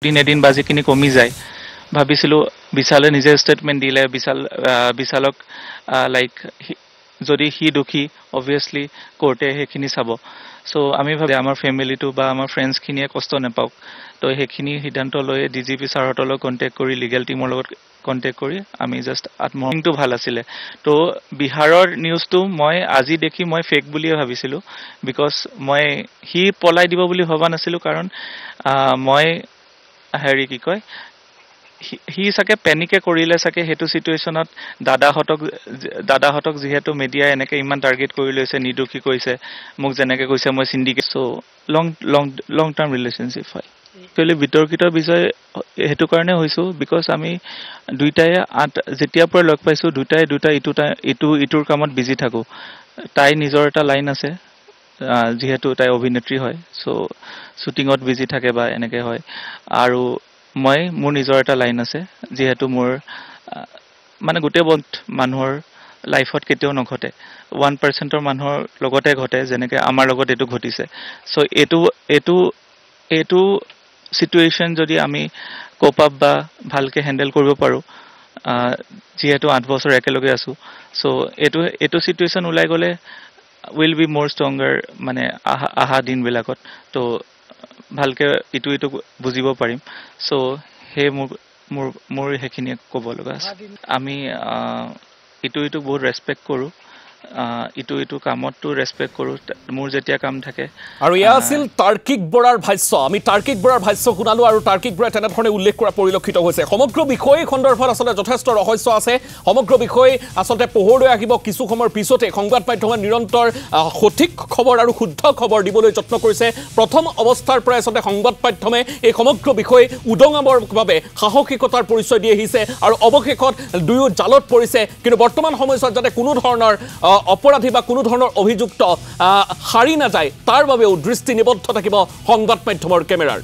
এদিন বাজিখিনি কমি যায় ভাবিছিলোঁ বিশালে নিজে ষ্টেটমেণ্ট দিলে বিশালক লাইক যদি সি দুখী অবভিয়াছলি কোৰ্টে সেইখিনি চাব চ' আমি ভাবি আমাৰ ফেমিলিটো বা আমাৰ ফ্ৰেণ্ডছখিনিয়ে কষ্ট নাপাওক তো সেইখিনি সিদ্ধান্ত লৈ DGP ছাৰহঁতৰ লগত কণ্টেক্ট কৰি লিগেল টিমৰ লগত কণ্টেক্ট কৰি আমি জাষ্ট আত্মহত্যটো ভাল আছিলে তো বিহাৰৰ নিউজটো মই আজি দেখি মই ফেক বুলিয়ে ভাবিছিলোঁ বিকজ মই সি পলাই দিব বুলি ভবা নাছিলোঁ কাৰণ মই হেৰি কি কয় সি চাগে পেনিকে কৰিলে চাগে সেইটো চিটুৱেশ্যনত দাদাহঁতক যিহেতু মিডিয়াই এনেকে ইমান টাৰ্গেট কৰি লৈছে নিৰ্দোষী কৈছে মোক যেনেকে কৈছে মই চিণ্ডিকেট চ' লং টাৰ্ম ৰিলেশ্যনশ্বিপ হয় একচুৱেলি বিতৰ্কিত বিষয় সেইটো কাৰণে হৈছোঁ বিকজ আমি দুইটাই যেতিয়াৰ পৰা লগ পাইছোঁ দুটাই ইটোৰ কামত বিজি থাকোঁ তাই নিজৰ এটা লাইন আছে যিহেতু তাই অভিনেত্ৰী হয় চ' শ্বুটিঙত বিজি থাকে বা এনেকে হয় আৰু মোৰ নিজৰ এটা লাইন আছে যিহেতু মোৰ মানে গোটেই মানুহৰ লাইফত কেতিয়াও নঘটে 1%ৰ মানুহৰ লগতে ঘটে যেনেকে আমাৰ লগত এইটো ঘটিছে চ' এইটো চিটুৱেশ্যন যদি আমি কোপ আপ বা ভালকে হেণ্ডেল কৰিব পাৰোঁ যিহেতু 8 বছৰ একেলগে আছোঁ চ' এইটো চিটুৱেশ্যন ওলাই গ'লে উইল বি মোৰ ষ্ট্ৰংগাৰ মানে আহা দিনবিলাকত তো ভালকে ইটো বুজিব পাৰিম চ' সেই মোৰ সেইখিনিয়ে ক'ব লগা আছে আমি ইটো বহুত ৰেচপেক্ট কৰোঁ ইটো কামতটো ৰেচপেক্ট কৰোঁ মোৰ যেতিয়া কাম থাকে আৰু ইয়া আছিল তাৰ্কিক বৰাৰ ভাষ্য আমি তাৰ্কিক বৰাৰ ভাষ্য শুনালো আৰু তাৰ্কিক বৰাই তেনেধৰণে উল্লেখ কৰা পৰিলক্ষিত হৈছে সমগ্ৰ বিষয় সন্দৰ্ভত আচলতে যথেষ্ট ৰহস্য আছে সমগ্ৰ বিষয় আচলতে পোহৰলৈ আহিব কিছু সময়ৰ পিছতে সংবাদ মাধ্যমে নিৰন্তৰ সঠিক খবৰ আৰু শুদ্ধ খবৰ দিবলৈ যত্ন কৰিছে প্ৰথম অৱস্থাৰ পৰা আচলতে সংবাদ মাধ্যমে এই সমগ্ৰ বিষয় উদঙাবৰ বাবে সাহসিকতাৰ পৰিচয় দি আহিছে আৰু অৱশেষত দুয়ো জালত পৰিছে কিন্তু বৰ্তমান সময়ছোৱাত যাতে কোনো ধৰণৰ অপৰাধী বা কোনো ধৰণৰ অভিযুক্ত হাৰি নাযায় তাৰ বাবেও দৃষ্টি নিবদ্ধ থাকিব সংবাদ মাধ্যমৰ কেমেৰাৰ